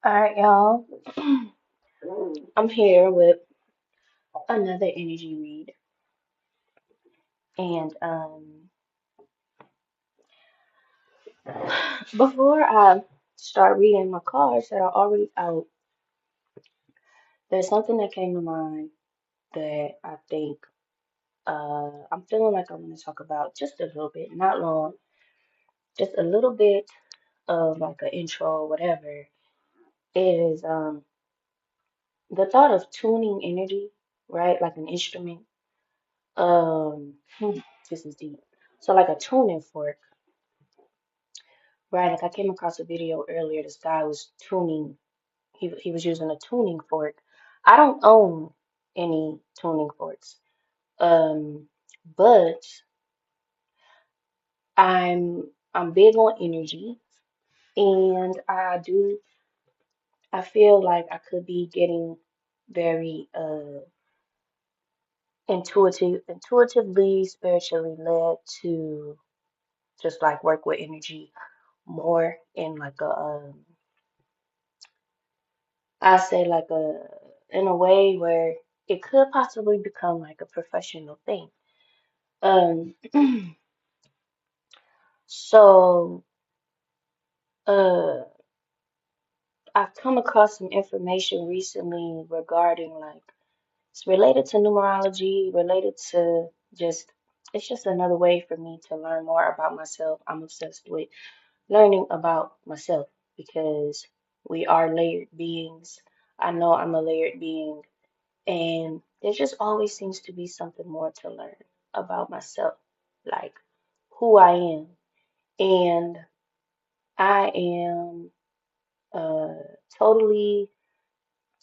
All right, y'all. I'm here with another energy read, and before I start reading my cards that are already out, there's something that came to mind that I think I'm feeling like I want to talk about just a little bit, not long, just a little bit of like an intro or whatever. Is the thought of tuning energy, right? Like an instrument. This is deep. So like a tuning fork. Right, like I came across a video earlier. This guy was tuning. He was using a tuning fork. I don't own any tuning forks. Um, but I'm big on energy, and I feel like I could be getting very intuitively, spiritually led to just like work with energy more in like a I say like in a way where it could possibly become like a professional thing. Um, so uh, I've come across some information recently regarding like it's related to numerology, related to just it's just another way for me to learn more about myself. I'm obsessed with learning about myself because we are layered beings. I know I'm a layered being. And there just always seems to be something more to learn about myself, like who I am. And I am uh, totally,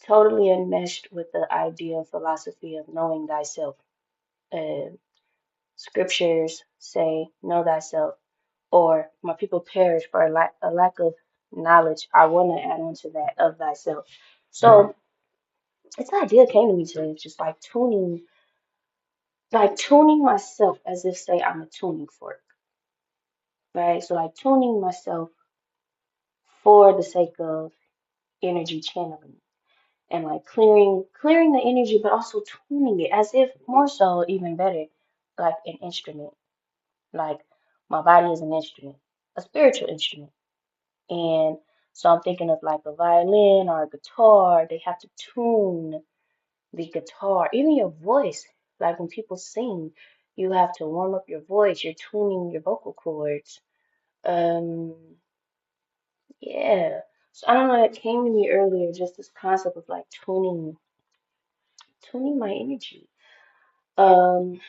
totally enmeshed with the idea and philosophy of knowing thyself. Uh, Scriptures say, know thyself, or my people perish for a lack of knowledge. I want to add on to that of thyself. So this idea came to me today, just like tuning myself as if say I'm a tuning fork, right? So like tuning myself for the sake of energy channeling and like clearing the energy, but also tuning it as if more so even better, like an instrument. Like my body is an instrument, a spiritual instrument. And so I'm thinking of like a violin or a guitar. They have to tune the guitar, even your voice. Like when people sing, you have to warm up your voice. You're tuning your vocal cords. Um, yeah. So I don't know, it came to me earlier, just this concept of like tuning my energy. Um,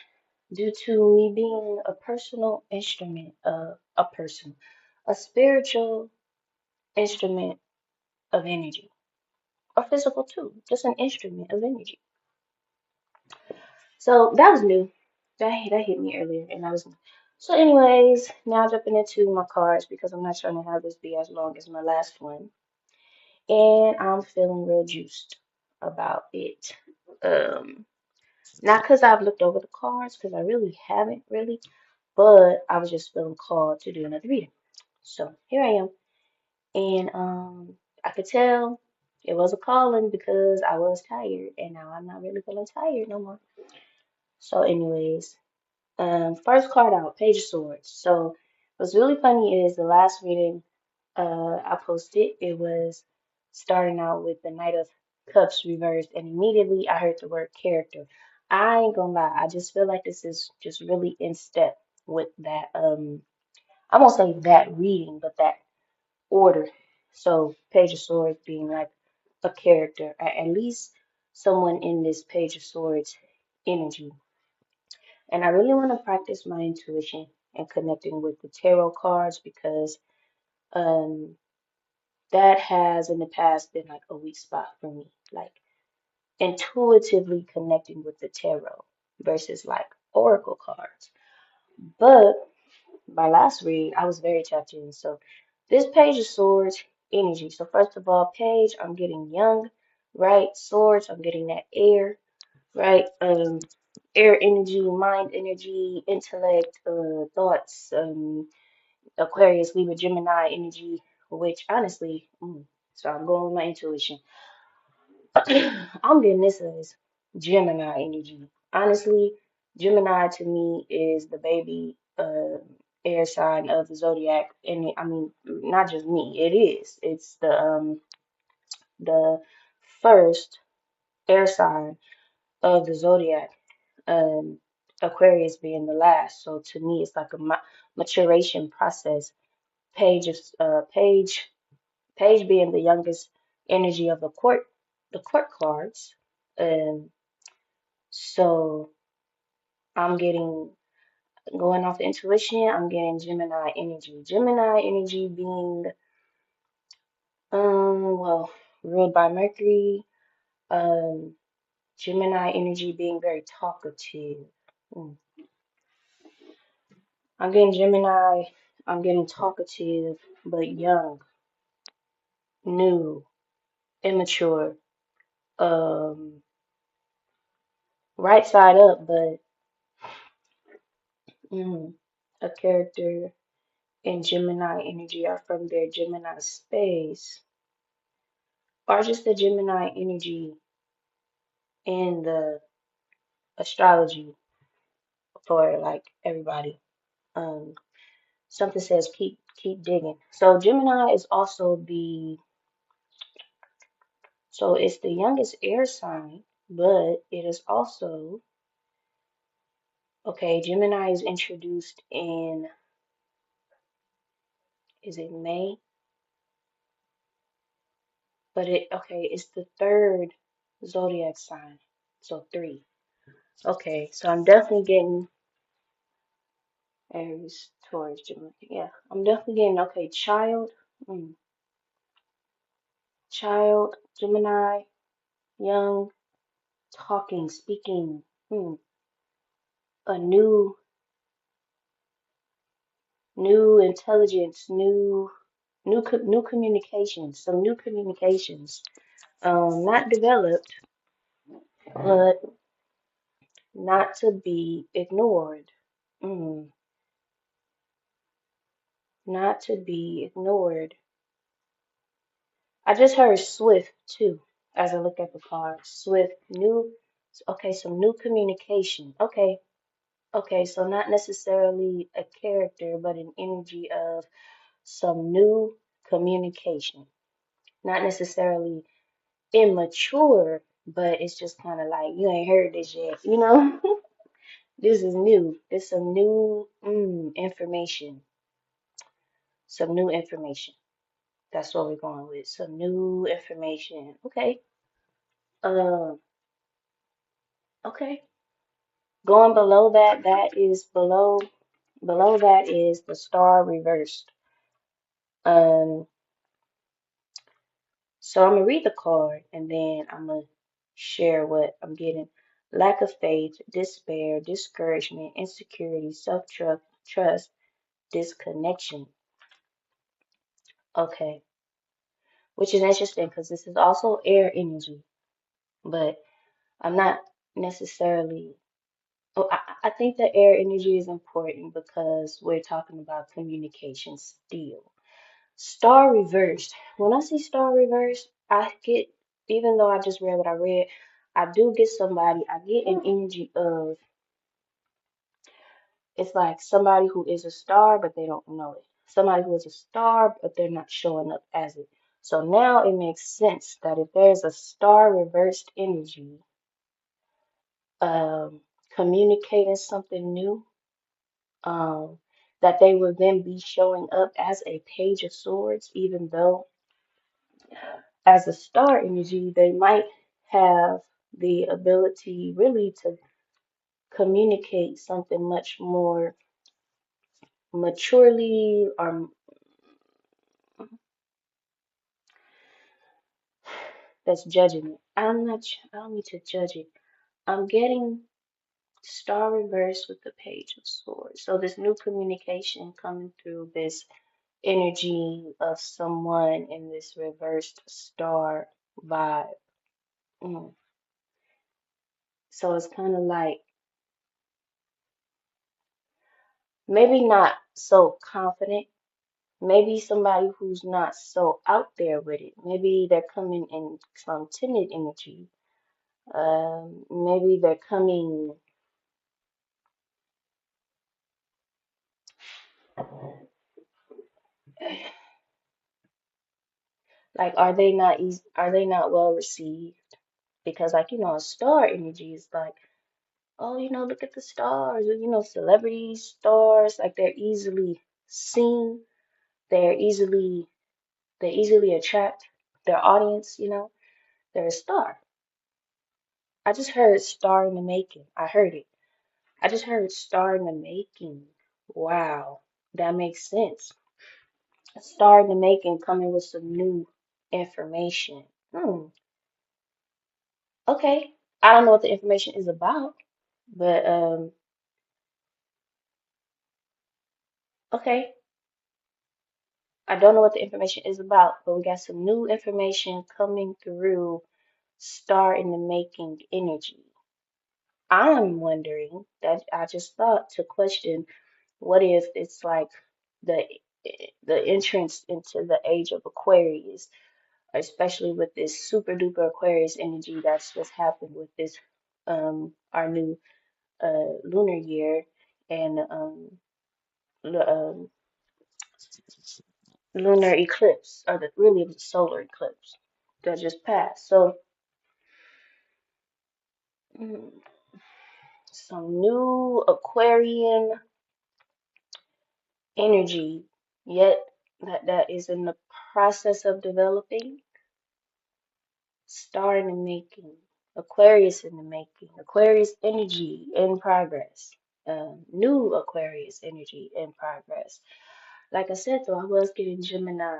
Due to me being a personal instrument of a spiritual instrument of energy, or physical too, just an instrument of energy. So that was new. That hit me earlier, and I was so. Anyways, now jumping into my cards because I'm not trying to have this be as long as my last one, and I'm feeling real juiced about it. Um, Not because I've looked over the cards, because I really haven't really, but I was just feeling called to do another reading. So here I am, and I could tell it was a calling because I was tired, and now I'm not really feeling tired no more. So, anyways. First card out, Page of Swords. So what's really funny is the last reading I posted, it was starting out with the Knight of Cups reversed, and immediately I heard the word character. I ain't gonna lie, I just feel like this is just really in step with that I won't say that reading, but that order. So Page of Swords being like a character, at least someone in this Page of Swords energy. And I really want to practice my intuition and connecting with the tarot cards because um, that has in the past been like a weak spot for me. Like intuitively connecting with the tarot versus like oracle cards. But my last read, I was very tapped in. So this Page of Swords energy. So first of all, Page, I'm getting young, right? Swords, I'm getting that air, right? Air energy, mind energy, intellect, thoughts, Aquarius, Libra, Gemini energy, which honestly, So I'm going with my intuition. I'm getting this as Gemini energy. Honestly, Gemini to me is the baby air sign of the zodiac, and I mean not just me. It is. It's the first air sign of the zodiac. Um, Aquarius being the last. So to me, it's like a maturation process. Page of Page being the youngest energy of the court cards. Um, so I'm getting going off intuition. I'm getting Gemini energy. Gemini energy being well ruled by Mercury. Um, Gemini energy being very talkative. Mm. I'm getting Gemini. I'm getting talkative, but young, new, immature. Um, right side up, but mm, a character in Gemini energy are from their Gemini space, or just the Gemini energy in the astrology for like everybody. Um, Something says keep digging. So Gemini is also it's the youngest air sign, but it is also okay. Gemini is introduced in is it May? But it's the third zodiac sign. So three. Okay, so I'm definitely getting Aries, Taurus, Gemini. Yeah, I'm definitely getting mm, child, Gemini, young, talking, speaking, a new intelligence, new communications, some new communications. Not developed, but not to be ignored. Mm, not to be ignored. I just heard swift too as I look at the card. Swift, some new communication. Okay, so not necessarily a character, but an energy of some new communication. Not necessarily immature, but it's just kind of like you ain't heard this yet, you know? This is new. It's some new information. Some new information. That's what we're going with. Some new information. Okay. Uh, okay. Going below that, below that is the star reversed. Um, so I'm gonna read the card and then I'm gonna share what I'm getting. Lack of faith, despair, discouragement, insecurity, trust, disconnection. Okay, which is interesting because this is also air energy, but I'm not necessarily. Oh, I think that air energy is important because we're talking about communication still. Star reversed. When I see star reversed, I get, even though I just read what I read, I do get I get an energy of, it's like somebody who is a star, but they don't know it. Somebody who is a star, but they're not showing up as it. So now it makes sense that if there's a star reversed energy, um, communicating something new, um, that they will then be showing up as a page of swords, even though as a star energy, they might have the ability really to communicate something much more maturely or that's judging it. I don't need to judge it. I'm getting star reverse with the page of swords. So this new communication coming through this energy of someone in this reversed star vibe. Mm. So it's kind of like maybe not so confident, Maybe somebody who's not so out there with it. Maybe they're coming in some timid energy. Maybe they're coming, like, are they not well received? Because, like, a star energy is like, oh, look at the stars, or, celebrity stars, like they're easily seen, they're easily they easily attract their audience. They're a star. I just heard star in the making. I heard it. I just heard star in the making. Wow, that makes sense. A star in the making coming with some new information. Hmm. Okay. I don't know what the information is about, but okay. I don't know what the information is about, but we got some new information coming through star in the making energy. I'm wondering that I just thought to question what if it's like the the entrance into the age of Aquarius, especially with this super duper Aquarius energy that's just happened with this our new lunar year and um lunar eclipse, or really it was a solar eclipse that just passed. So mm, some new Aquarian energy, yet that is in the process of developing, star in the making, Aquarius in the making, Aquarius energy in progress, new Aquarius energy in progress. Like I said, though, I was getting Gemini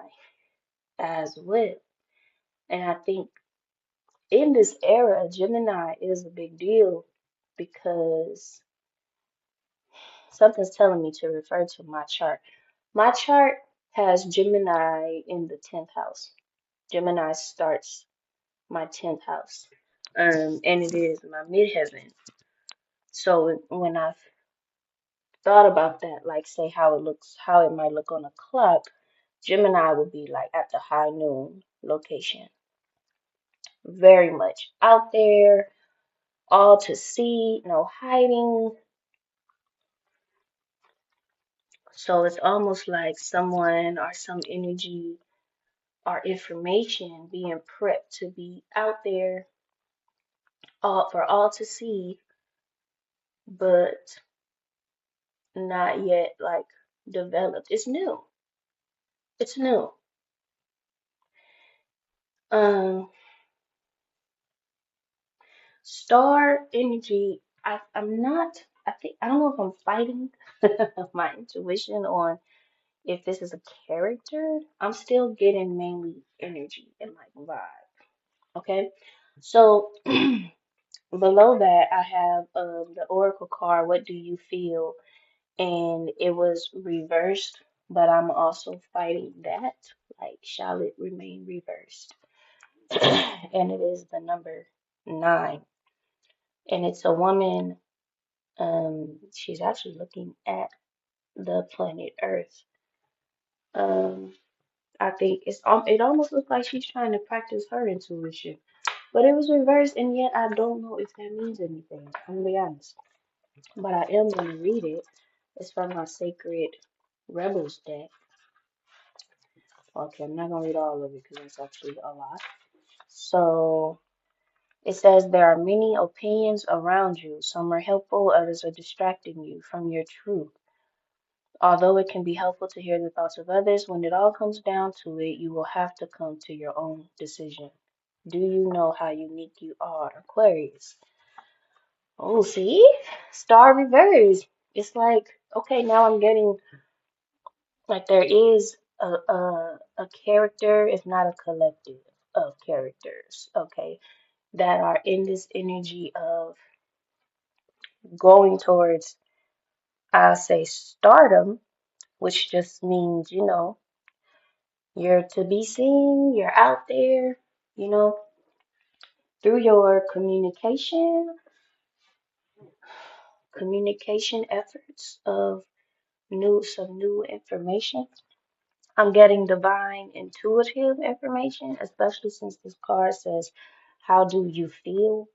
as well. And I think in this era, Gemini is a big deal because something's telling me to refer to my chart. My chart has Gemini in the 10th house. Gemini starts my 10th house. And it is my midheaven. So when I thought about that, like say how it might look on a clock, Gemini would be like at the high noon location. Very much out there, all to see, no hiding. So it's almost like someone or some energy or information being prepped to be out there all for all to see, but not yet like developed. It's new. It's new. Um, Star energy. I'm not. I think I don't know if I'm fighting my intuition on if this is a character. I'm still getting mainly energy and like vibe. Okay, so below that I have the oracle card. What do you feel? And it was reversed, but I'm also fighting that. Like, shall it remain reversed? And it is the number 9, and it's a woman. She's actually looking at the planet Earth. Um, I think it almost looks like she's trying to practice her intuition, but it was reversed, and yet I don't know if that means anything. I'm gonna be honest, but I am gonna read it. It's from my Sacred Rebels deck. Okay, I'm not gonna read all of it because it's actually a lot. So it says there are many opinions around you. Some are helpful, others are distracting you from your truth. Although it can be helpful to hear the thoughts of others, when it all comes down to it, you will have to come to your own decision. Do you know how unique you are, Aquarius? Oh, see? Star reverse. It's like, okay, now I'm getting like there is a character, if not a collective of characters, okay, that are in this energy of going towards, I say, stardom, which just means, you're to be seen, you're out there, you know, through your communication efforts of some new information. I'm getting divine intuitive information, especially since this card says, how do you feel?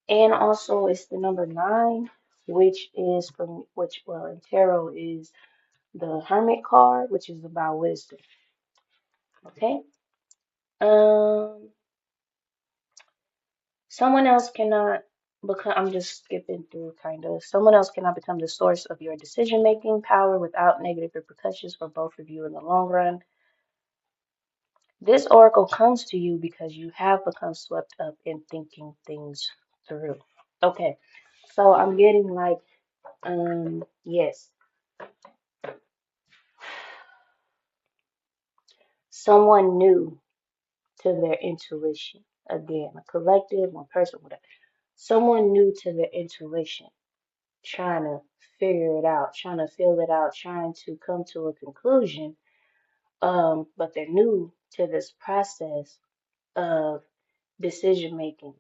And also it's the number nine, which is from which well in tarot is the Hermit card, which is about wisdom. Okay. Um, someone else cannot become, I'm just skipping through kind of. Someone else cannot become the source of your decision making power without negative repercussions for both of you in the long run. This oracle comes to you because you have become swept up in thinking things through. Okay. So I'm getting like, yes, someone new to their intuition. Again, a collective, one person, whatever. Someone new to their intuition, trying to figure it out, trying to feel it out, trying to come to a conclusion. But they're new to this process of decision making.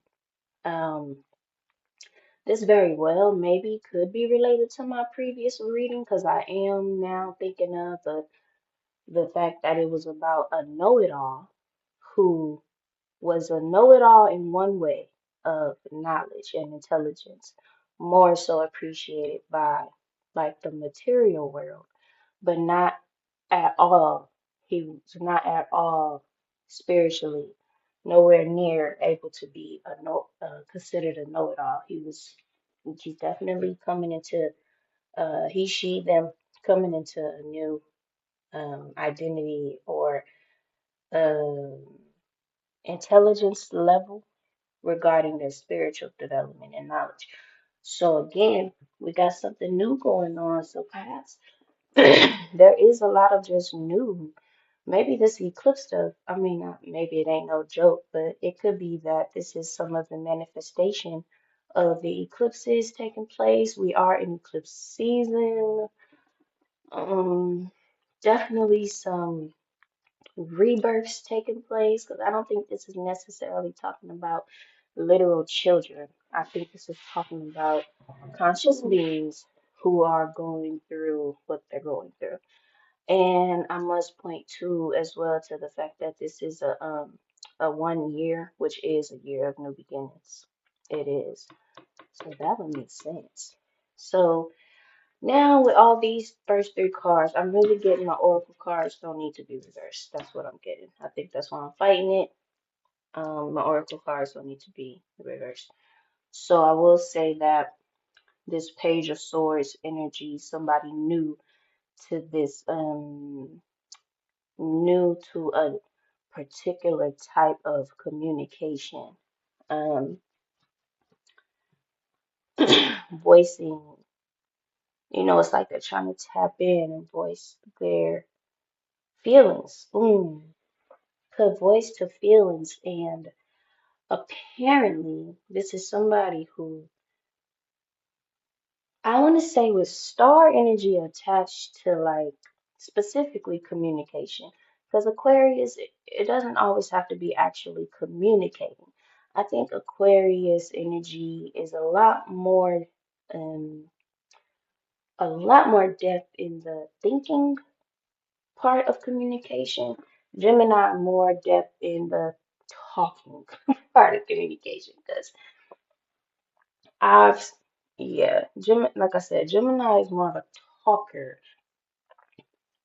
Um, this very well maybe could be related to my previous reading because I am now thinking of the fact that it was about a know-it-all who was a know-it-all in one way of knowledge and intelligence, more so appreciated by like the material world, but not at all. He was not at all spiritually, nowhere near able to be a considered a know-it-all. He's definitely coming into he, she, them coming into a new identity or um intelligence level regarding their spiritual development and knowledge. So again, we got something new going on. So perhaps there is a lot of just new. Maybe this eclipse stuff, I mean, maybe it ain't no joke, but it could be that this is some of the manifestation of the eclipses taking place. We are in eclipse season. Um, definitely some rebirths taking place because I don't think this is necessarily talking about literal children. I think this is talking about conscious beings who are going through what they're going through. And I must point to as well to the fact that this is a 1 year, which is a year of new beginnings. It is. So that would make sense. So now with all these first three cards, I'm really getting my oracle cards don't need to be reversed. That's what I'm getting. I think that's why I'm fighting it. My oracle cards don't need to be reversed. So I will say that this Page of Swords energy, somebody to this, new to a particular type of communication, um, voicing, it's like they're trying to tap in and voice their feelings. Put voice to feelings, and apparently, this is somebody who I want to say with star energy attached to like specifically communication. Because Aquarius, it doesn't always have to be actually communicating. I think Aquarius energy is um, a lot more depth in the thinking part of communication. Gemini more depth in the talking part of communication. Because I've, yeah, like I said, Gemini is more of a talker.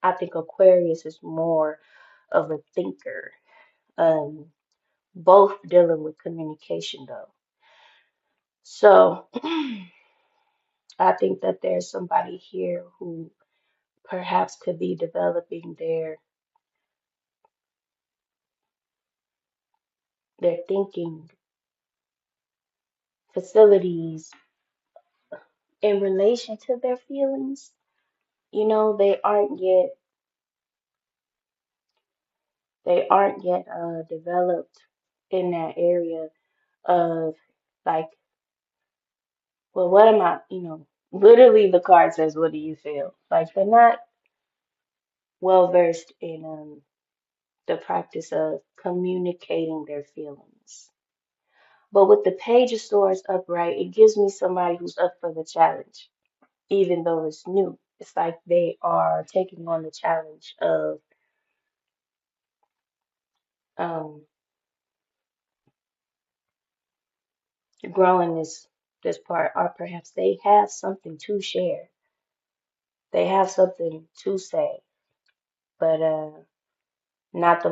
I think Aquarius is more of a thinker. Um, both dealing with communication though. So I think that there's somebody here who perhaps could be developing their thinking facilities in relation to their feelings. They aren't yet developed in that area of like, well, what am I, literally the card says, what do you feel? Like they're not well versed in the practice of communicating their feelings. But with the Page of Swords upright, it gives me somebody who's up for the challenge, even though it's new. It's like they are taking on the challenge of um, grow in this part, or perhaps they have something to share. They have something to say, but not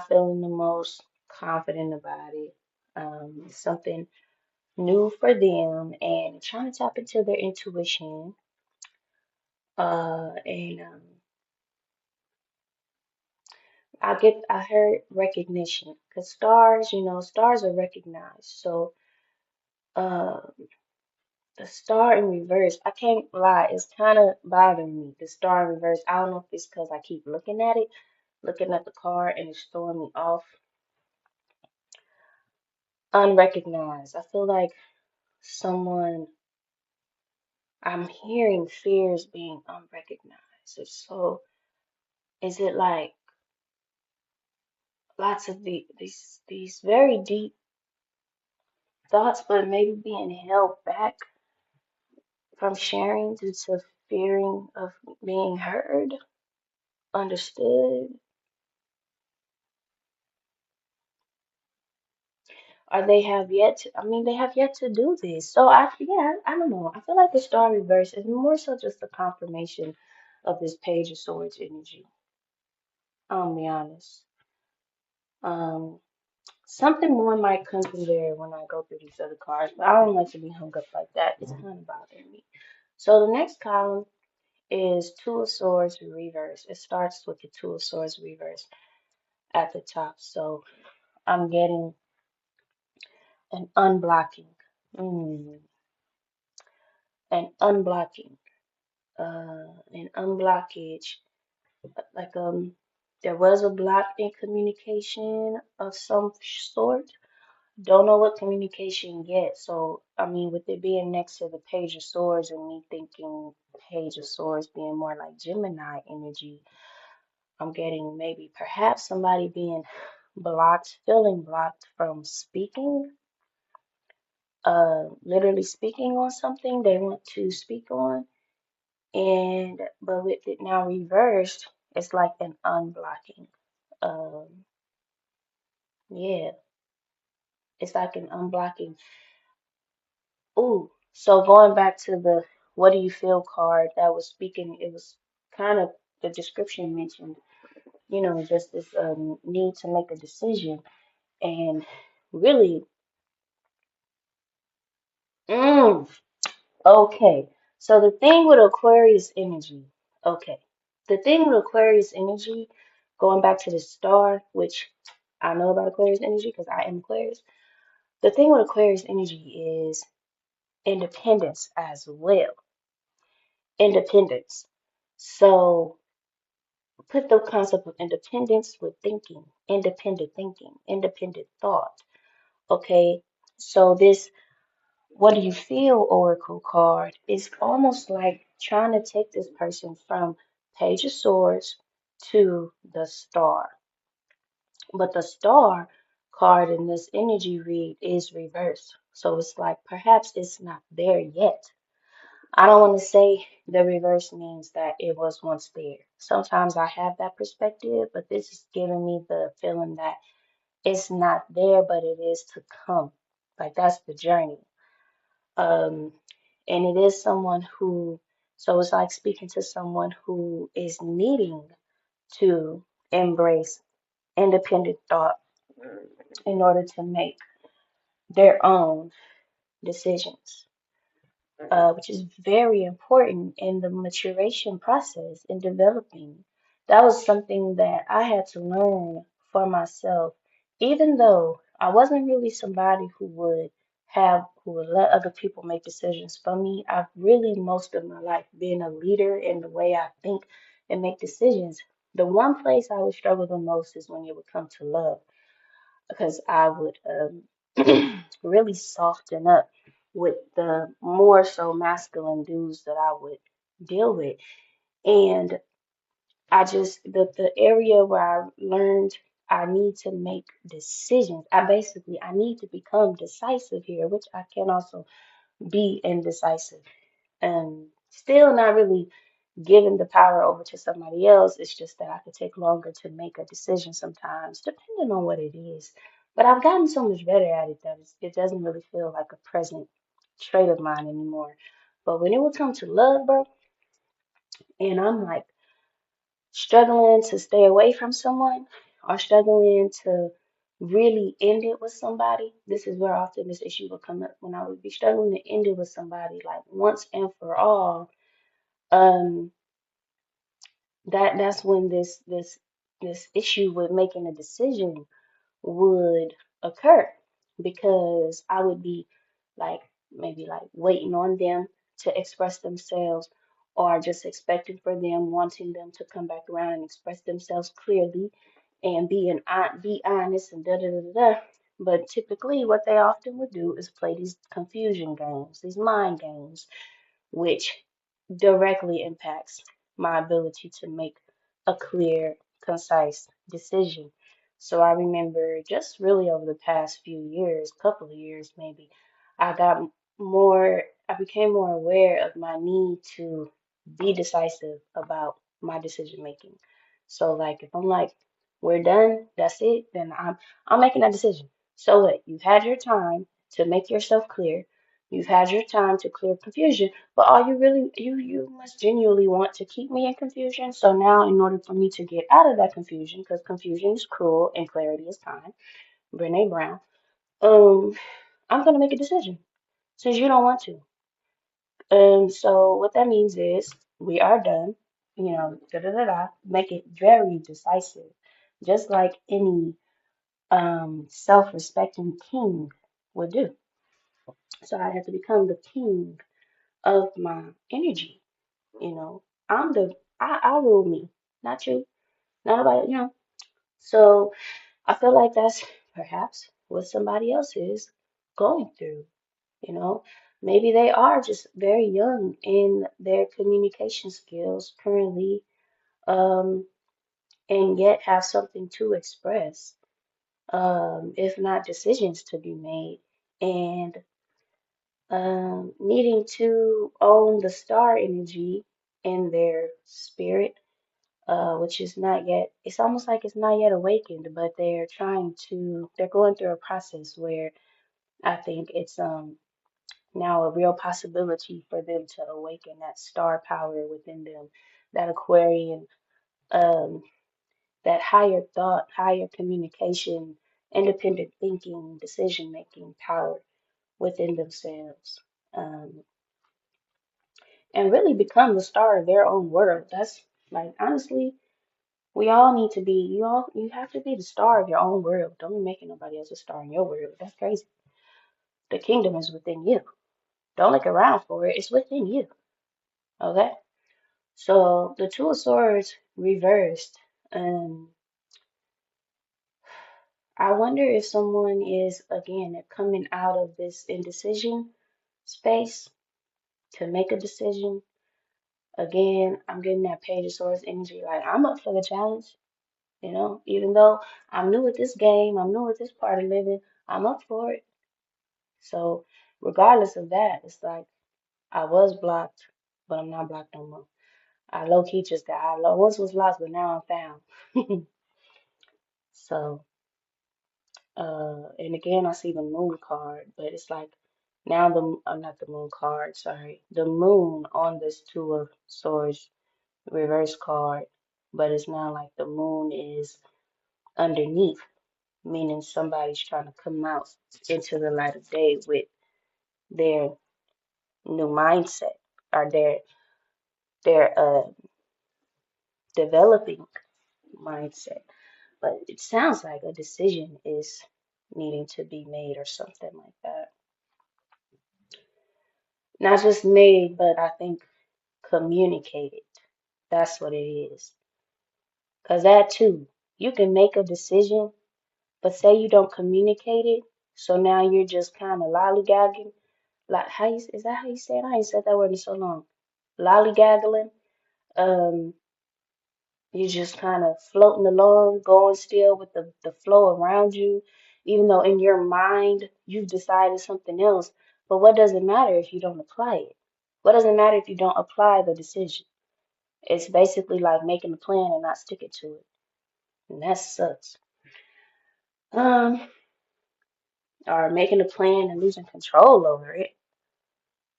feeling the most confident about it. Something new for them, and trying to tap into their intuition. And I heard recognition because stars, stars are recognized. So uh, the star in reverse, I can't lie, it's kind of bothering me. The star in reverse, I don't know if it's because I keep looking at it, looking at the card, and it's throwing me off. Unrecognized. I feel like someone, I'm hearing fears being unrecognized. So is it like lots of these very deep thoughts, but maybe being held back from sharing due to fearing of being heard, understood, or they have yet to, I mean, they have yet to do this. So yeah, I don't know. I feel like the star reverse is more so just a confirmation of this Page of Swords energy. I'll be honest. Um, Something more might come through there when I go through these other cards, but I don't like to be hung up like that. It's kind of bothering me. So the next column is Two of Swords reverse. It starts with the Two of Swords reverse at the top. So I'm getting an unblocking. Mm, an unblocking. An unblockage. Like there was a block in communication of some sort. Don't know what communication yet. So I mean, with it being next to the Page of Swords and me thinking Page of Swords being more like Gemini energy, I'm getting maybe perhaps somebody being blocked, feeling blocked from speaking, literally speaking on something they want to speak on. And but with it now reversed, it's like an unblocking. Um, yeah, it's like an unblocking. Ooh, so going back to the what do you feel card that was speaking, it was kind of the description mentioned, just this need to make a decision. And really, mm, okay. So the thing with Aquarius energy, okay. The thing with Aquarius energy, going back to the star, which I know about Aquarius energy because I am Aquarius. The thing with Aquarius energy is independence as well. Independence. So put the concept of independence with thinking, independent thought. Okay. So this what do you feel oracle card is almost like trying to take this person from Page of Swords to the star. But the star card in this energy read is reversed. So it's like perhaps it's not there yet. I don't want to say the reverse means that it was once there. Sometimes I have that perspective, but this is giving me the feeling that it's not there, but it is to come. Like that's the journey. Um, and it is someone who, so it's like speaking to someone who is needing to embrace independent thought in order to make their own decisions, which is very important in the maturation process in developing. That was something that I had to learn for myself, even though I wasn't really somebody who would let other people make decisions for me. I've really most of my life been a leader in the way I think and make decisions. The one place I would struggle the most is when it would come to love because I would really soften up with the more so masculine dudes that I would deal with. And I just, the area where I learned I need to make decisions, I need to become decisive here, which I can also be indecisive. Still not really giving the power over to somebody else. It's just that I could take longer to make a decision sometimes, depending on what it is. But I've gotten so much better at it that it doesn't really feel like a present trait of mine anymore. But when it would come to love, bro, and I'm like struggling to stay away from someone or struggling to really end it with somebody, this is where often this issue will come up when I would be struggling to end it with somebody like once and for all. Um, that's when this issue with making a decision would occur because I would be like maybe like waiting on them to express themselves or just expecting for them, wanting them to come back around and express themselves clearly and be honest and da da da da da. But typically, what they often would do is play these confusion games, these mind games, which directly impacts my ability to make a clear, concise decision. So I remember just really over the past few years, couple of years maybe, I got I became more aware of my need to be decisive about my decision making. So like if I'm like, we're done, that's it, then I'm making that decision. So what? You've had your time to make yourself clear. You've had your time to clear confusion, but are you really you must genuinely want to keep me in confusion? So now in order for me to get out of that confusion, because confusion is cruel and clarity is kind, Brene Brown, um, I'm gonna make a decision since you don't want to. So what that means is we are done, da da da da, make it very decisive, just like any self-respecting king would do. So I have to become the king of my energy. You know, I rule me, not you, not nobody. So I feel like that's perhaps what somebody else is going through, you know. Maybe they are just very young in their communication skills currently, um, and yet have something to express, if not decisions to be made, and needing to own the star energy in their spirit, which is not yet, it's almost like it's not yet awakened, but they're going through a process where I think it's now a real possibility for them to awaken that star power within them, that Aquarian, um, that higher thought, higher communication, independent thinking, decision making power within themselves. Um, and really become the star of their own world. That's like honestly, we all need to be you have to be the star of your own world. Don't be making nobody else a star in your world. That's crazy. The kingdom is within you. Don't look around for it. It's within you. Okay? So the Two of Swords reversed. Um, I wonder if someone is again coming out of this indecision space to make a decision. Again, I'm getting that Page of Swords energy. Like I'm up for the challenge. Even though I'm new at this game, I'm new at this part of living, I'm up for it. So, regardless of that, it's like I was blocked, but I'm not blocked no more. I low key just got, I once was lost, but now I'm found. So, and again, I see the moon card, but it's like now not the moon card, sorry, the moon on this Two of Swords reverse card, but it's now like the moon is underneath, meaning somebody's trying to come out into the light of day with their new mindset or their developing mindset. But it sounds like a decision is needing to be made or something like that. Not just made, but I think communicated. That's what it is. Because that too, you can make a decision, but say you don't communicate it, so now you're just kind of lollygagging. Like is that how you say it? I ain't said that word in so long. Lollygaggling. Um, you're just kind of floating along, going still with the flow around you, even though in your mind you've decided something else. But what does it matter if you don't apply it? What does it matter if you don't apply the decision? It's basically like making a plan and not sticking to it. And that sucks. Um, or making a plan and losing control over it.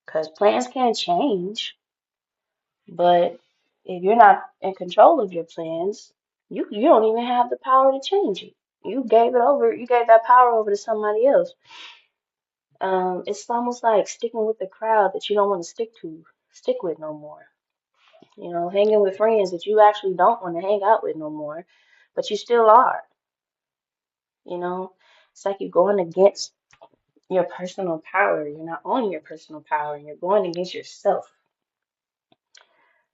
Because plans can change, but if you're not in control of your plans, you don't even have the power to change it. You gave that power over to somebody else. It's almost like sticking with the crowd that you don't want to stick with no more. You know, hanging with friends that you actually don't want to hang out with no more, but you still are. You know, it's like you're going against your personal power. You're not owning your personal power, and you're going against yourself.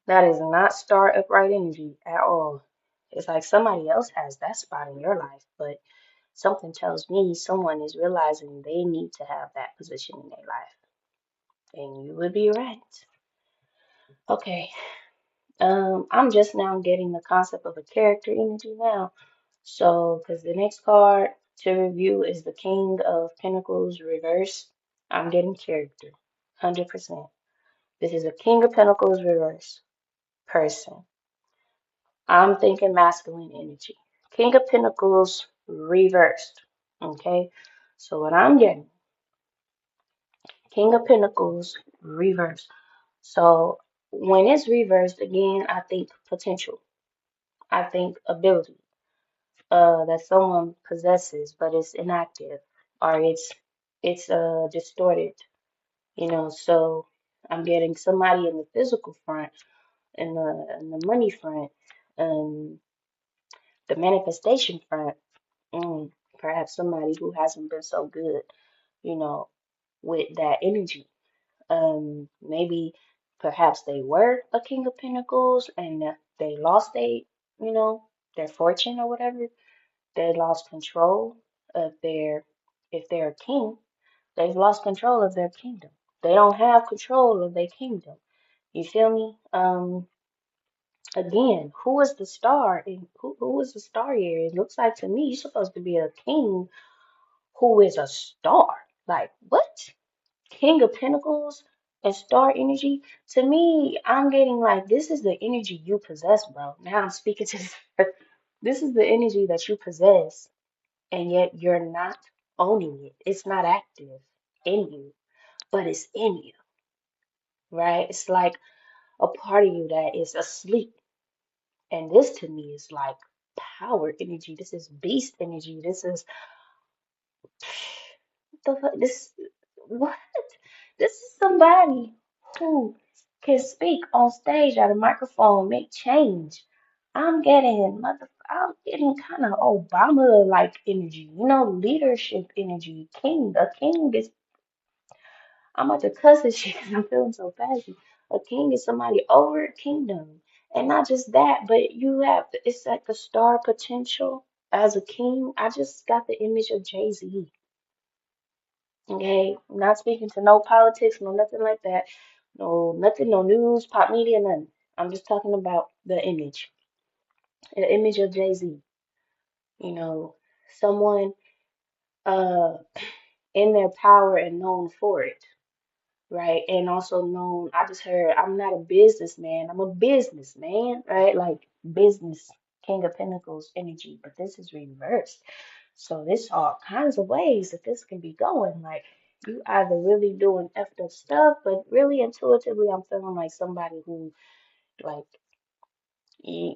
That is not star upright energy at all. It's like somebody else has that spot in your life, but something tells me someone is realizing they need to have that position in their life. And you would be right. Okay. I'm just now getting the concept of a character energy now. So, because the next card to review is the King of Pentacles reverse. I'm getting character, 100%. This is a King of Pentacles reverse person. I'm thinking masculine energy. King of Pentacles reversed. Okay, so what I'm getting, King of Pentacles reversed. So when it's reversed again, I think potential. I think ability. That someone possesses, but it's inactive or it's distorted. You know, so I'm getting somebody in the physical front, in the money front, and the manifestation front. Mm, perhaps somebody who hasn't been so good, you know, with that energy. Maybe perhaps they were a King of Pentacles and they lost their fortune or whatever. They lost control of if they're a king, they've lost control of their kingdom. They don't have control of their kingdom. You feel me? Again, who is the star? And who is the star here? It looks like to me you're supposed to be a king who is a star. Like, what? King of Pentacles and star energy? To me, I'm getting like, this is the energy you possess, bro. Now I'm speaking to this. This is the energy that you possess, and yet you're not owning it. It's not active in you, but it's in you, right? It's like a part of you that is asleep. And this to me is like power energy. This is beast energy. This is the fuck? What? This is somebody who can speak on stage at a microphone, make change. I'm getting kind of Obama like energy, leadership energy. A king is, I'm about to cuss this shit because I'm feeling so fancy. A king is somebody over a kingdom. And not just that, but it's like the star potential as a king. I just got the image of Jay-Z. Okay, I'm not speaking to no politics, no nothing like that. No, nothing, no news, pop media, nothing. I'm just talking about the image of Jay-Z. You know, someone uh in their power and known for it, right? And also known, I just heard I'm not a businessman, I'm a businessman, right? Like business, King of Pentacles energy, but this is reversed. So there's all kinds of ways that this can be going. Like you either really doing effed up stuff, but really intuitively, I'm feeling like somebody who like you,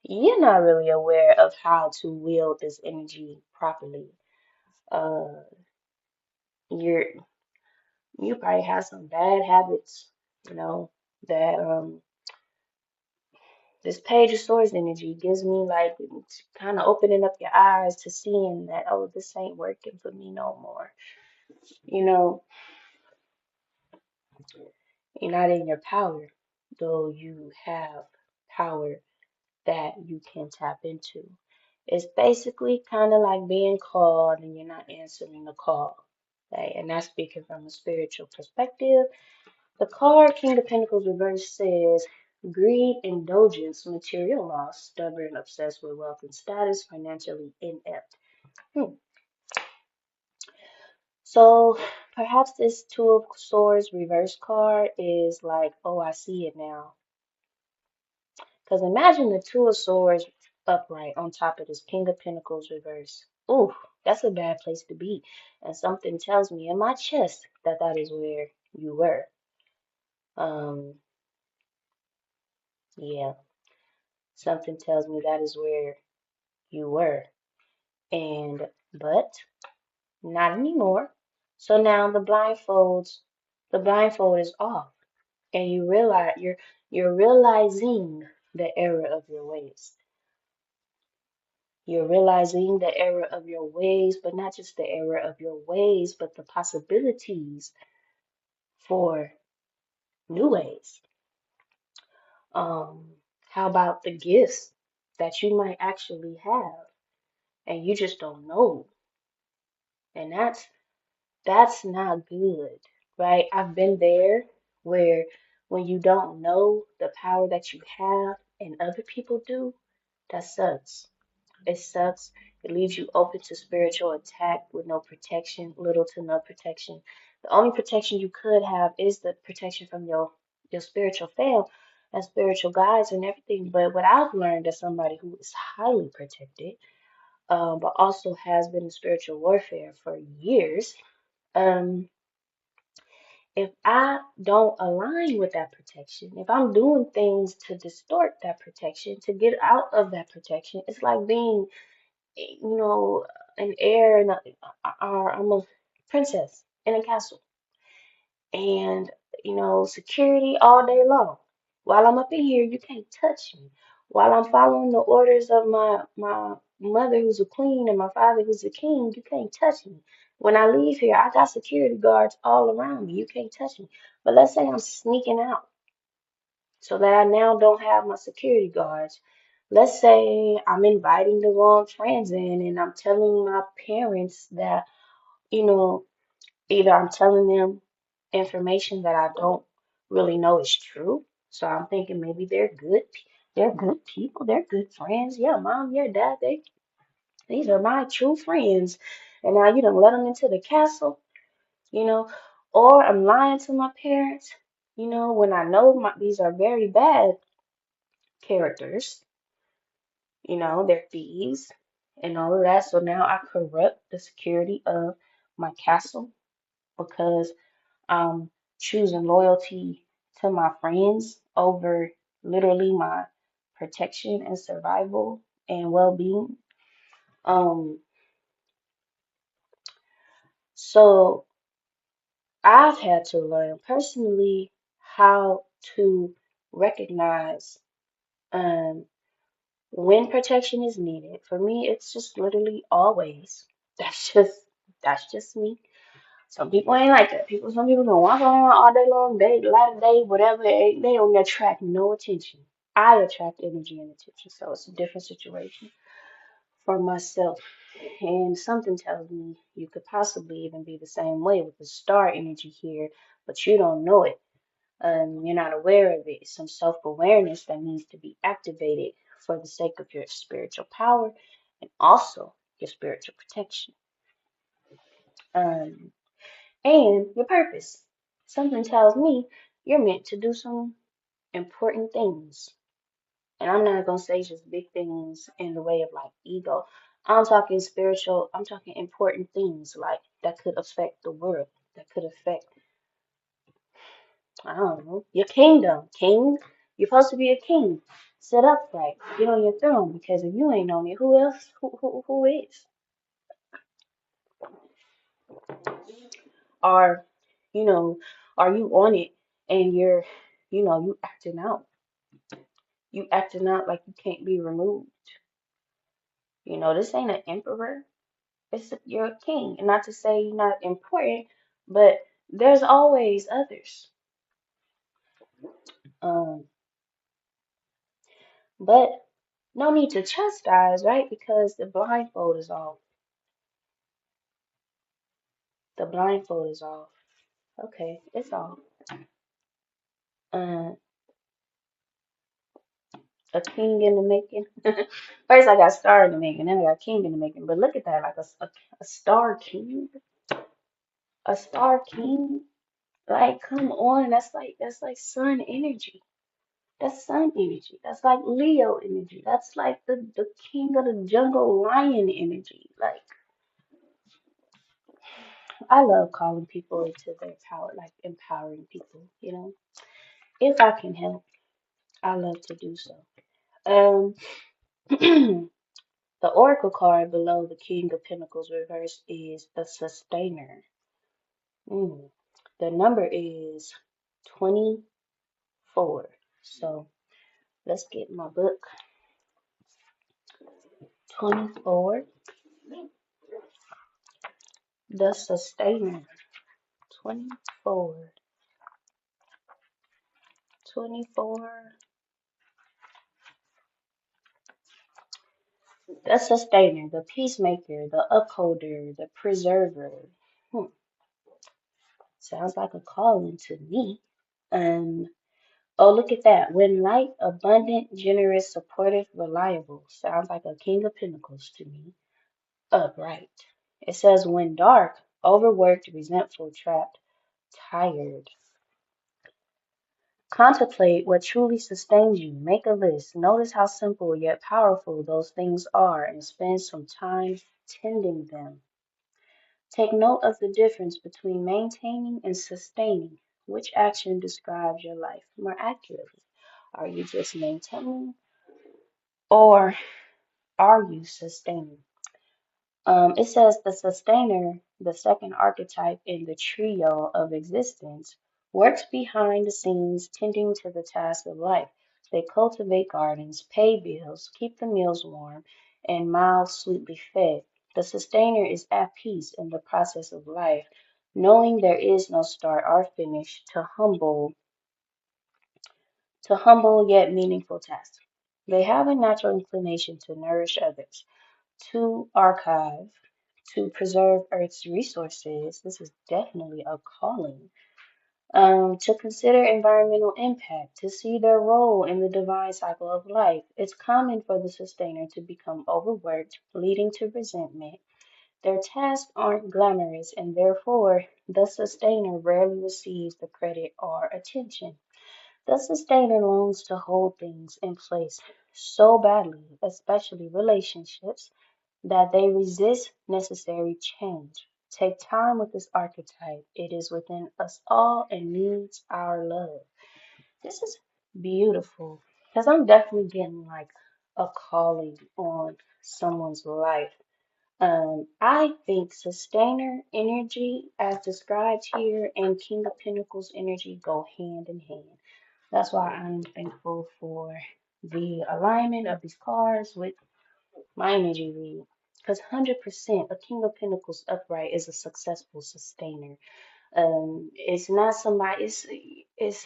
you're not really aware of how to wield this energy properly. Uh, you're you probably have some bad habits, you know, that this Page of Swords energy gives me like kind of opening up your eyes to seeing that, oh, this ain't working for me no more. You know, you're not in your power, though you have power that you can tap into. It's basically kind of like being called and you're not answering the call. Right? And that's speaking from a spiritual perspective. The card King of Pentacles reverse says greed, indulgence, material loss, stubborn, obsessed with wealth and status, financially inept. Hmm. So perhaps this Two of Swords reverse card is like, oh, I see it now. Because imagine the Two of Swords upright on top of this King of Pentacles reverse. Ooh, that's a bad place to be. And something tells me in my chest that that is where you were. Um, yeah, something tells me that is where you were. And, but not anymore. So now the blindfold is off. And you realize you're realizing the error of your ways. You're realizing the error of your ways, but not just the error of your ways, but the possibilities for new ways. Um, how about the gifts that you might actually have and you just don't know? And that's not good, right? I've been there where when you don't know the power that you have and other people do, that sucks. It sucks. It leaves you open to spiritual attack with no protection, little to no protection. The only protection you could have is the protection from your spiritual fam and spiritual guides and everything. But what I've learned as somebody who is highly protected, but also has been in spiritual warfare for years, um, if I don't align with that protection, if I'm doing things to distort that protection, to get out of that protection, it's like being an heir and I'm a princess in a castle and, security all day long. While I'm up in here, you can't touch me. While I'm following the orders of my mother who's a queen and my father who's a king, you can't touch me. When I leave here, I got security guards all around me. You can't touch me. But let's say I'm sneaking out so that I now don't have my security guards. Let's say I'm inviting the wrong friends in and I'm telling my parents that, you know, either I'm telling them information that I don't really know is true. So I'm thinking maybe they're good people, they're good friends. Yeah, mom, yeah, dad, these are my true friends. And now you done let them into the castle, you know, or I'm lying to my parents, when I know these are very bad characters. They're thieves and all of that. So now I corrupt the security of my castle because I'm choosing loyalty to my friends over literally my protection and survival and well-being. Um, so I've had to learn personally how to recognize um when protection is needed. For me, it's just literally always. That's just me. Some people ain't like that. Some people can walk around all day long, day, light of day, whatever. They don't attract no attention. I attract energy and attention, so it's a different situation for myself. And something tells me you could possibly even be the same way with the star energy here, but you don't know it. You're not aware of it. Some self-awareness that needs to be activated for the sake of your spiritual power and also your spiritual protection. Um, and your purpose. Something tells me you're meant to do some important things. And I'm not going to say just big things in the way of like ego. I'm talking spiritual, I'm talking important things like that could affect the world, that could affect, I don't know, your kingdom. King, you're supposed to be a king. Sit upright, get on your throne because if you ain't on it, who else? Who is? Are, you know, are you on it and you acting out? You acting out like you can't be removed. This ain't an emperor. You're a king. And not to say you're not important, but there's always others. Um, but no need to chastise, right? Because the blindfold is off. The blindfold is off. Okay, it's off. Uh, a king in the making. First, I got star in the making, then I got king in the making. But look at that, like a star king, a star king. Like, come on, that's like sun energy. That's sun energy. That's like Leo energy. That's like the king of the jungle lion energy. Like, I love calling people into their power, like empowering people, you know. If I can help, I love to do so. Um, the Oracle card below the King of Pentacles reverse is the Sustainer. Mm. The number is 24. So let's get my book. 24, the Sustainer. 24, 24. The Sustainer, the Peacemaker, the Upholder, the Preserver. Hmm. Sounds like a calling to me. Um, oh, look at that. When light, abundant, generous, supportive, reliable. Sounds like a King of Pentacles to me. Upright. It says when dark, overworked, resentful, trapped, tired. Contemplate what truly sustains you. Make a list. Notice how simple yet powerful those things are and spend some time tending them. Take note of the difference between maintaining and sustaining. Which action describes your life more accurately? Are you just maintaining or are you sustaining? It says the sustainer, the second archetype in the trio of existence, works behind the scenes tending to the task of life. They cultivate gardens, pay bills, keep the meals warm, and mouths sweetly fed. The sustainer is at peace in the process of life, knowing there is no start or finish to humble yet meaningful tasks. They have a natural inclination to nourish others to archive, to preserve Earth's resources. This is definitely a calling. To consider environmental impact, to see their role in the divine cycle of life. It's common for the sustainer to become overworked, leading to resentment. Their tasks aren't glamorous, and therefore, the sustainer rarely receives the credit or attention. The sustainer longs to hold things in place so badly, especially relationships, that they resist necessary change. Take time with this archetype. It is within us all and needs our love. This is beautiful because I'm definitely getting like a calling on someone's life. I think sustainer energy, as described here, and King of Pentacles energy go hand in hand. That's why I'm thankful for the alignment of these cards with my energy read. Because 100% a King of Pentacles upright is a successful sustainer. It's not somebody, it's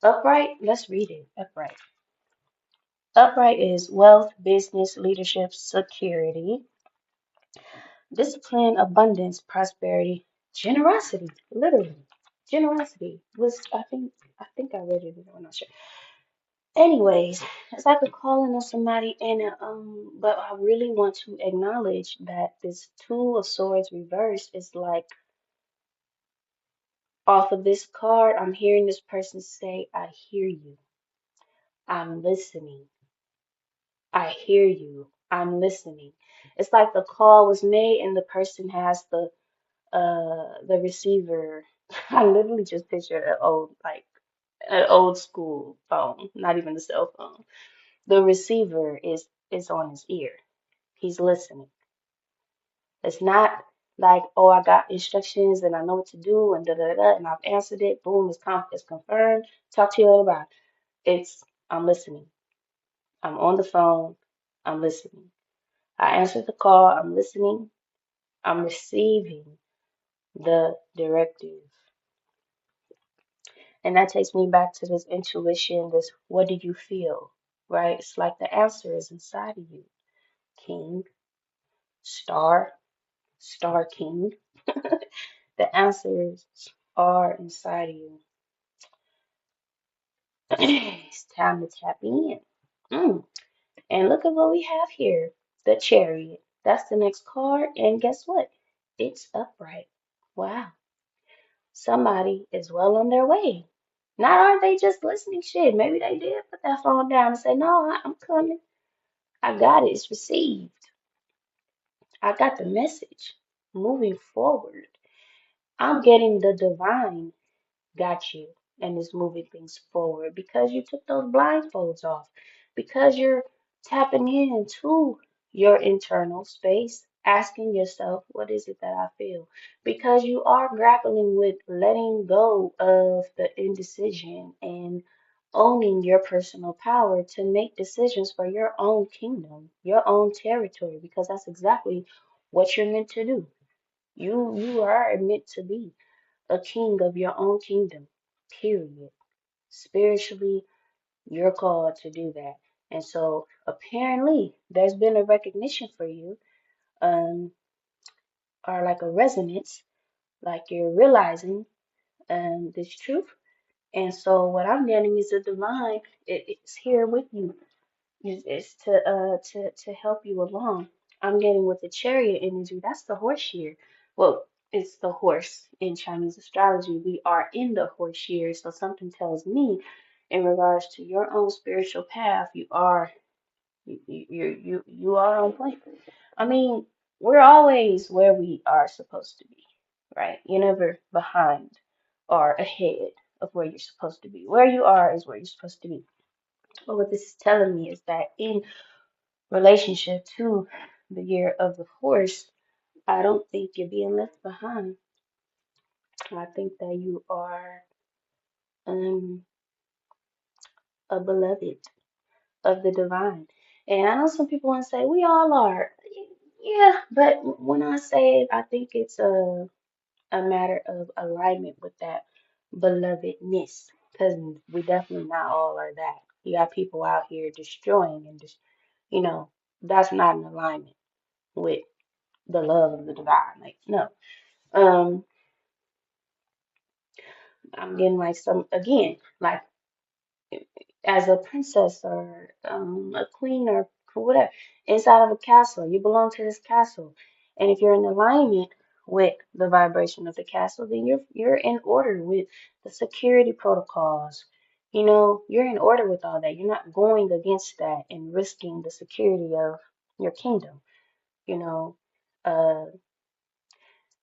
upright. Let's read it. Upright. Upright is wealth, business, leadership, security, discipline, abundance, prosperity, generosity. Literally, generosity was. I think I read it. I'm not sure. Anyways, it's like a calling on somebody, and but I really want to acknowledge that this Two of Swords reverse is like off of this card. I'm hearing this person say, "I hear you. I'm listening. I hear you. I'm listening." It's like the call was made, and the person has the receiver. I literally just pictured an old school phone, not even a cell phone. The receiver is on his ear. He's listening. It's not like, oh, I got instructions and I know what to do and da da da, and I've answered it. Boom, it's confirmed. Talk to you later. Bye. It's I'm listening. I'm on the phone. I'm listening. I answered the call. I'm listening. I'm receiving the directive. And that takes me back to this intuition, this what do you feel? Right? It's like the answer is inside of you. King, star, star king. The answers are inside of you. It's time to tap in. Mm. And look at what we have here. The chariot. That's the next card. And guess what? It's upright. Wow. Somebody is well on their way. Not are they just listening? Shit, maybe they did put that phone down and say, "No, I'm coming. I got it. It's received. I got the message." Moving forward, I'm getting the divine got you and is moving things forward because you took those blindfolds off, because you're tapping into your internal space, asking yourself, what is it that I feel? Because you are grappling with letting go of the indecision and owning your personal power to make decisions for your own kingdom, your own territory, because that's exactly what you're meant to do. You are meant to be a king of your own kingdom, period. Spiritually, you're called to do that. And so apparently there's been a recognition for you, um, or like a resonance, like you're realizing this truth. And so what I'm getting is the divine, it's here with you. It's to help you along. I'm getting with the chariot energy. That's the horse year. Well, it's the horse in Chinese astrology. We are in the horse year, so something tells me, in regards to your own spiritual path, you are on point. I mean, we're always where we are supposed to be, right? You're never behind or ahead of where you're supposed to be. Where you are is where you're supposed to be. But what this is telling me is that in relationship to the year of the horse, I don't think you're being left behind. I think that you are um, a beloved of the divine. And I know some people want to say, we all are. Yeah, but when I say it, I think it's a matter of alignment with that belovedness. Because we definitely not all are that. You got people out here destroying and just, you know, that's not in alignment with the love of the divine. Like, no. Um, I'm getting like some again, like as a princess or a queen or whatever, inside of a castle. You belong to this castle, and if you're in alignment with the vibration of the castle, then you're in order with the security protocols. You know, you're in order with all that. You're not going against that and risking the security of your kingdom. You know, uh,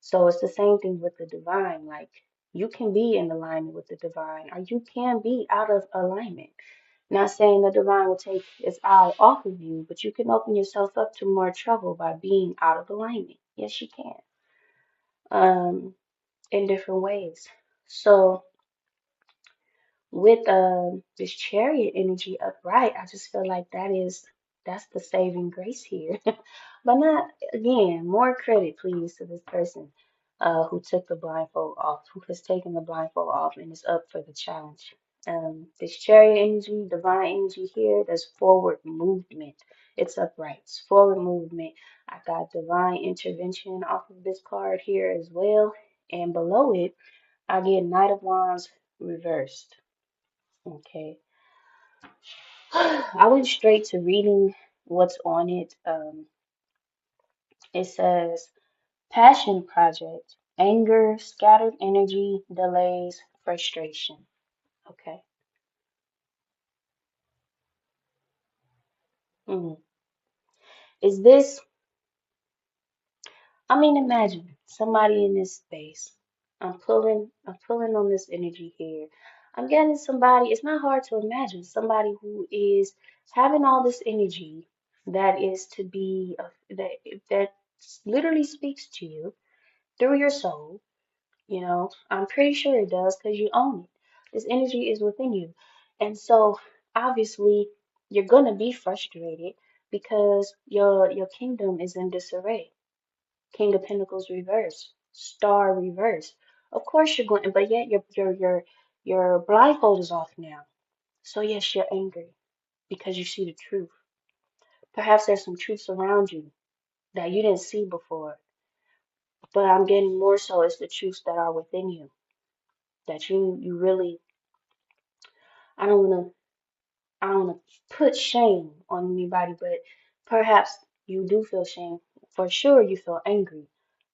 so it's the same thing with the divine. Like you can be in alignment with the divine, or you can be out of alignment. Not saying the divine will take its eye off of you, but you can open yourself up to more trouble by being out of alignment. Yes, you can. Um, in different ways. So with this chariot energy upright, I just feel like that's the saving grace here. But not again, more credit please to this person who took the blindfold off, who has taken the blindfold off and is up for the challenge. This chariot energy, divine energy here, there's forward movement. It's upright, it's forward movement. I got divine intervention off of this card here as well. And below it, I get Knight of Wands reversed. Okay. I went straight to reading what's on it. It says passion project, anger, scattered energy, delays, frustration. Okay. Hmm. Is this, I mean, imagine somebody in this space. I'm pulling on this energy here. I'm getting somebody, it's not hard to imagine somebody who is having all this energy that is to be, that literally speaks to you through your soul. You know, I'm pretty sure it does because you own it. This energy is within you. And so obviously you're gonna be frustrated because your kingdom is in disarray. King of Pentacles reverse, Star reverse. Of course you're going, but yet your blindfold is off now. So yes, you're angry because you see the truth. Perhaps there's some truths around you that you didn't see before, but I'm getting more so it's the truths that are within you that you really. I don't wanna I don't wanna put shame on anybody, but perhaps you do feel shame. For sure, you feel angry.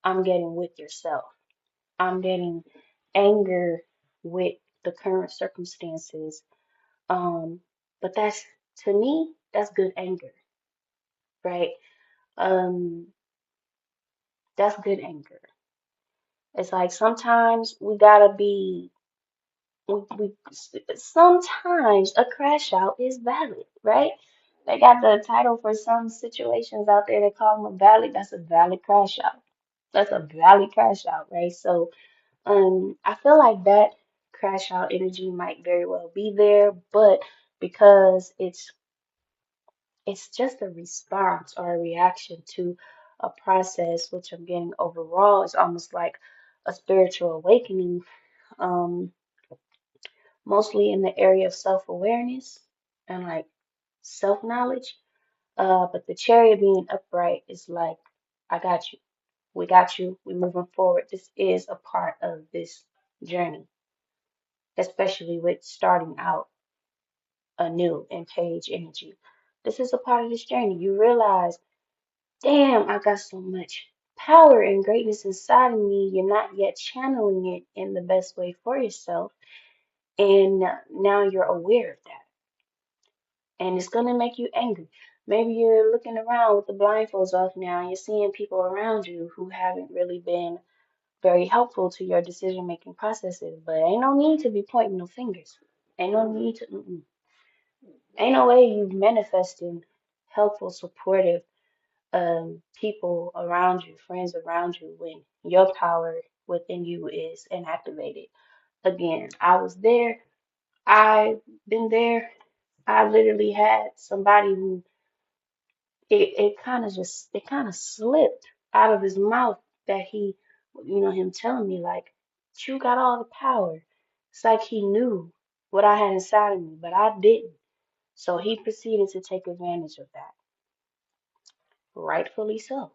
I'm getting with yourself. I'm getting anger with the current circumstances. Um, but that's to me, that's good anger, right? Um, that's good anger. It's like sometimes we gotta be we sometimes a crash out is valid, right? They got the title for some situations out there. They call them a valid. That's a valid crash out. That's a valid crash out, right? So, I feel like that crash out energy might very well be there, but because it's just a response or a reaction to a process, which I'm getting overall is almost like a spiritual awakening. Um, Mostly in the area of self-awareness and like self-knowledge. But the chariot being upright is like, I got you. We got you. We're moving forward. This is a part of this journey, especially with starting out anew in page energy. This is a part of this journey. You realize, damn, I got so much power and greatness inside of me. You're not yet channeling it in the best way for yourself. And now you're aware of that. And it's gonna make you angry. Maybe you're looking around with the blindfolds off now and you're seeing people around you who haven't really been very helpful to your decision making processes, but ain't no need to be pointing no fingers. Ain't no need to, ain't no way you manifesting helpful, supportive people around you, friends around you when your power within you is inactivated. Again, I was there, I've been there. I literally had somebody who it kind of slipped out of his mouth that him telling me like, you got all the power. It's like he knew what I had inside of me, but I didn't. So he proceeded to take advantage of that. Rightfully so.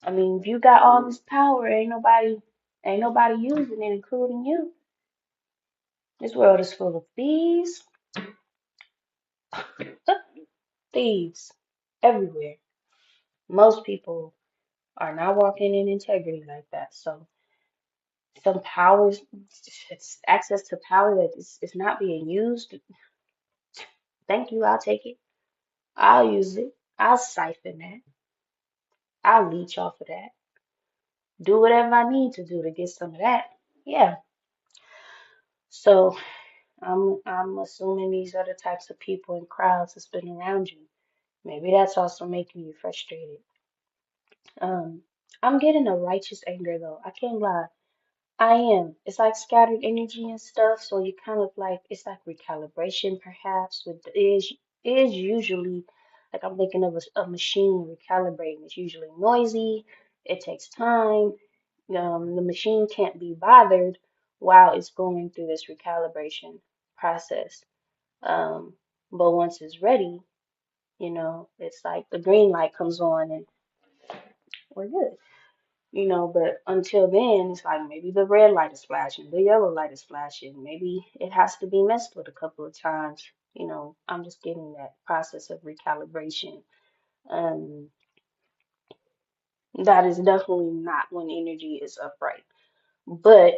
I mean, if you got all this power, ain't nobody using it, including you. This world is full of thieves, thieves everywhere. Most people are not walking in integrity like that. So some powers, it's access to power that is not being used. Thank you, I'll take it. I'll use it. I'll siphon that. I'll leech off of that. Do whatever I need to do to get some of that. Yeah. So I'm assuming these are the types of people and crowds that's been around you. Maybe that's also making you frustrated. Um, I'm getting a righteous anger though. I can't lie. I am. It's like scattered energy and stuff, so you kind of like it's like recalibration perhaps with is usually like I'm thinking of a machine recalibrating. It's usually noisy, it takes time. The machine can't be bothered while it's going through this recalibration process. Um, but once it's ready, it's like the green light comes on and we're good. But until then, it's like maybe the red light is flashing, the yellow light is flashing. Maybe it has to be messed with a couple of times. I'm just getting that process of recalibration. Um, that is definitely not when energy is upright, but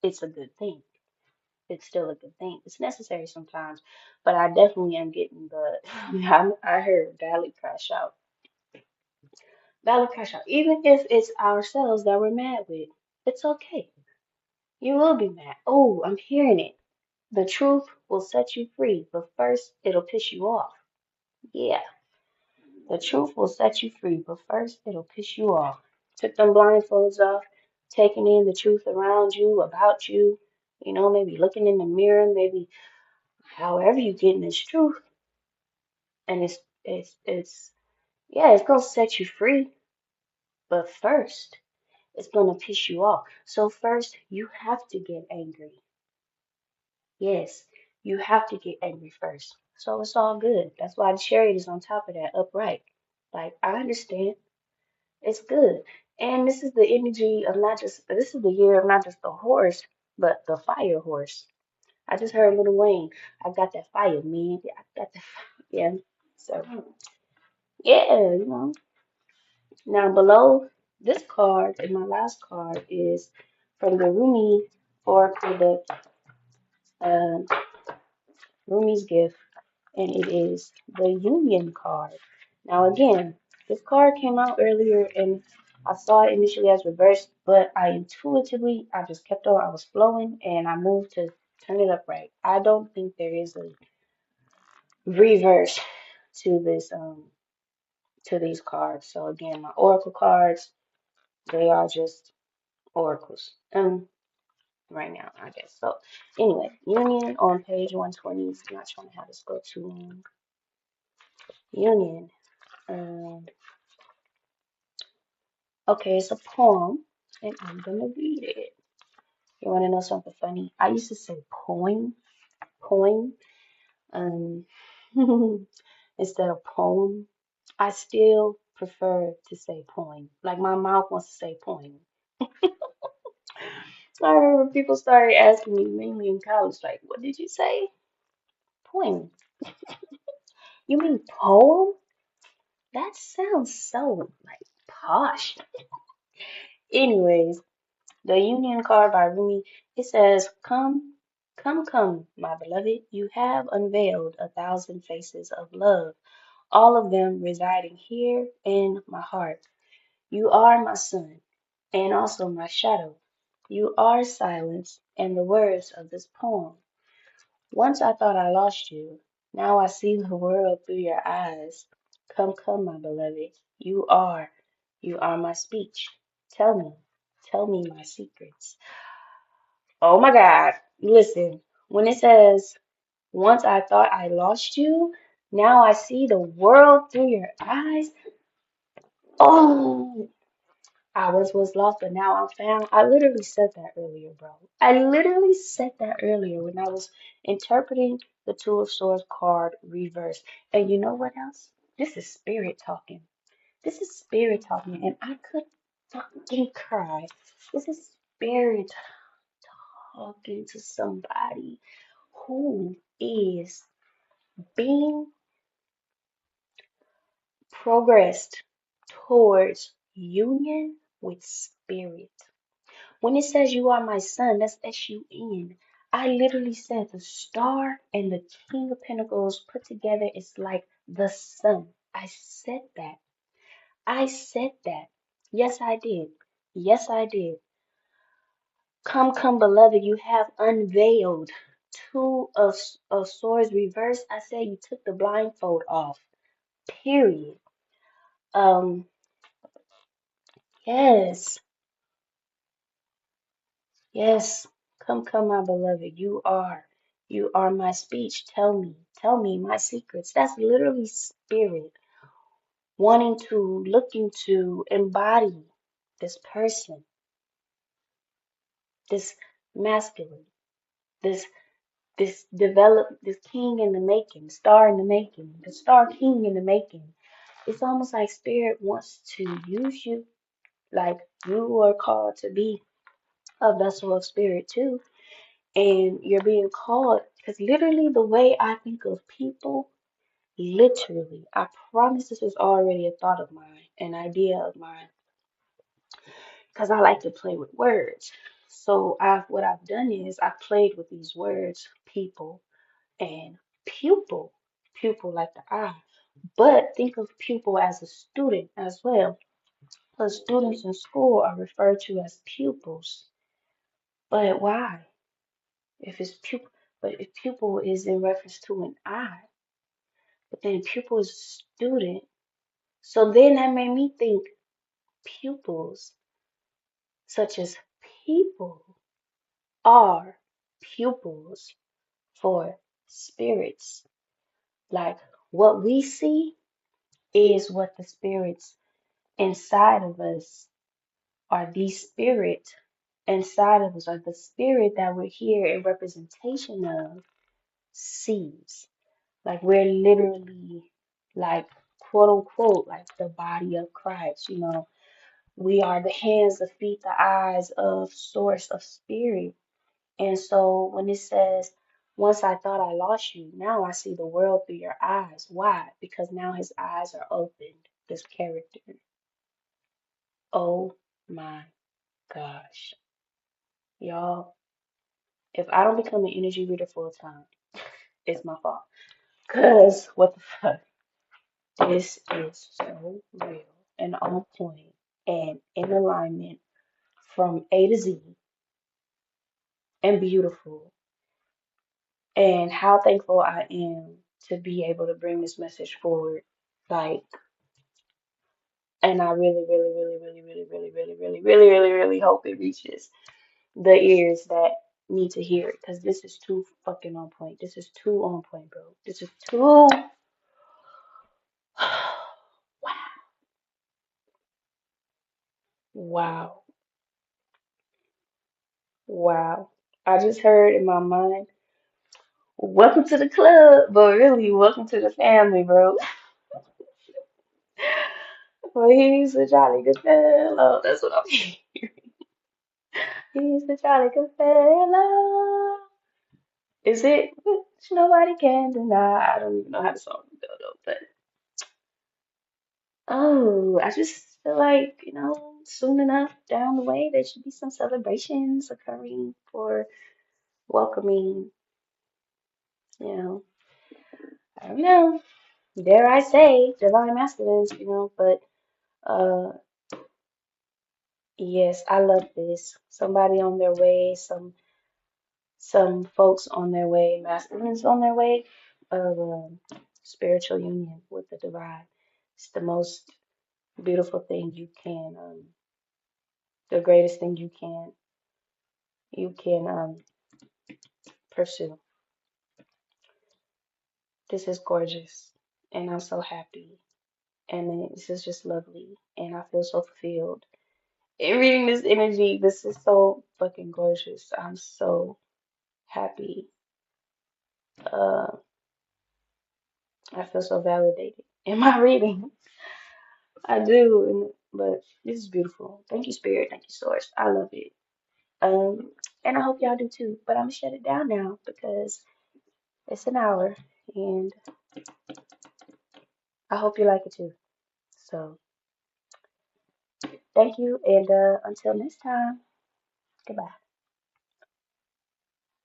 it's a good thing. It's still a good thing. It's necessary sometimes, but I definitely am getting the. I heard Valley crash out. Valley crash out. Even if it's ourselves that we're mad with, it's okay. You will be mad. Oh, I'm hearing it. The truth will set you free, but first it'll piss you off. Yeah, the truth will set you free, but first it'll piss you off. Took them blindfolds off, taking in the truth around you, about you, maybe looking in the mirror, maybe however you getting this truth, and it's yeah, it's gonna set you free, but first it's gonna piss you off. So first you have to get angry. Yes, you have to get angry first. So it's all good. That's why the chariot is on top of that, upright. Like, I understand. It's good. And this is the energy of this is the year of not just the horse, but the fire horse. I just heard Little Wayne. I got that fire, man. Yeah, I got that fire. Yeah. So, yeah, Now, below this card, and my last card is from the Rumi Oracle deck. Um, Rumi's gift, and it is the Union card. Now, again, this card came out earlier, and I saw it initially as reversed, but I just kept on. I was flowing, and I moved to turn it upright. I don't think there is a reverse to this to these cards. So again, my oracle cards, they are just oracles. Right now, I guess. So anyway, Union on page 120. I'm not trying to have this go too long. Union. Um, okay, it's a poem, and I'm gonna read it. You wanna know something funny? I used to say poem, um, instead of poem. I still prefer to say poem. Like my mouth wants to say poem. I remember people started asking me mainly in college, like, what did you say? Poem. You mean poem? That sounds so like posh. Anyways, the Union card by Rumi, it says, come, come, my beloved, you have unveiled 1,000 faces of love, all of them residing here in my heart. You are my sun and also my shadow. You are silence and the words of this poem. Once I thought I lost you. Now I see the world through your eyes. Come, my beloved. You are my speech. Tell me my secrets. Oh my God. Listen, when it says, once I thought I lost you, now I see the world through your eyes. Oh, I was lost, but now I'm found. I literally said that earlier, bro. I literally said that earlier when I was interpreting the Two of Swords card reverse. And you know what else? This is spirit talking. This is spirit talking, and I could fucking cry. This is spirit talking to somebody who is being progressed towards union with spirit. When it says you are my son, that's S-U-N. I literally said the star and the King of Pentacles put together is like the sun. I said that. I said that. Yes, I did. Yes, I did. Come, beloved, you have unveiled of swords reversed. I said you took the blindfold off. Period. Um, yes, yes. Come, my beloved. You are my speech. Tell me my secrets. That's literally spirit wanting to look into embody this person, this masculine, this this king in the making, star in the making, the star king in the making. It's almost like spirit wants to use you, like you are called to be a vessel of spirit too, and you're being called because literally the way I think of people, literally, I promise this was already a thought of mine, an idea of mine, because I like to play with words. So what I've done is I've played with these words, people and pupil, pupil like the eye. But think of pupil as a student as well. Because students in school are referred to as pupils. But why? If it's pupil, but if pupil is in reference to an eye, but then pupil is a student. So then that made me think pupils, such as people, are pupils for spirits. Like what we see is what the spirits inside of us are the spirit inside of us, or the spirit that we're here in representation of sees. Like we're literally like quote unquote like the body of Christ, you know. We are the hands, the feet, the eyes of source of spirit. And so when it says, once I thought I lost you, now I see the world through your eyes. Why? Because now his eyes are opened. This character. Oh my gosh. Y'all, If I don't become an energy reader full time, it's my fault. Cause what the fuck? This is so real and on point and in alignment from A to Z and beautiful. And how thankful I am to be able to bring this message forward. Like, and I really, really, really, really, really, really, really, really, really, really, really hope it reaches the ears that need to hear it. Because this is too fucking on point. This is too on point, bro. This is too. Wow. Wow. Wow. I just heard in my mind, welcome to the club, but really, welcome to the family, bro. Well, he's a jolly good fellow. That's what I'm hearing. He's a jolly good fellow. Is it? Which nobody can deny. I don't even know how the song go though, but oh, I just feel like, soon enough down the way, there should be some celebrations occurring for welcoming, you know, I don't know, dare I say, divine masculines, but uh, yes, I love this. Somebody on their way, some folks on their way, masculines on their way of spiritual union with the divine. It's the most beautiful thing you can, the greatest thing you can pursue. This is gorgeous, and I'm so happy, and this is just lovely, and I feel so fulfilled. And reading this energy, this is so fucking gorgeous. I'm so happy. Uh, I feel so validated in my reading. I do, but this is beautiful. Thank you, Spirit. Thank you, Source. I love it. And I hope y'all do too. But I'm gonna shut it down now because it's an hour, and I hope you like it too. So thank you, and until next time, goodbye.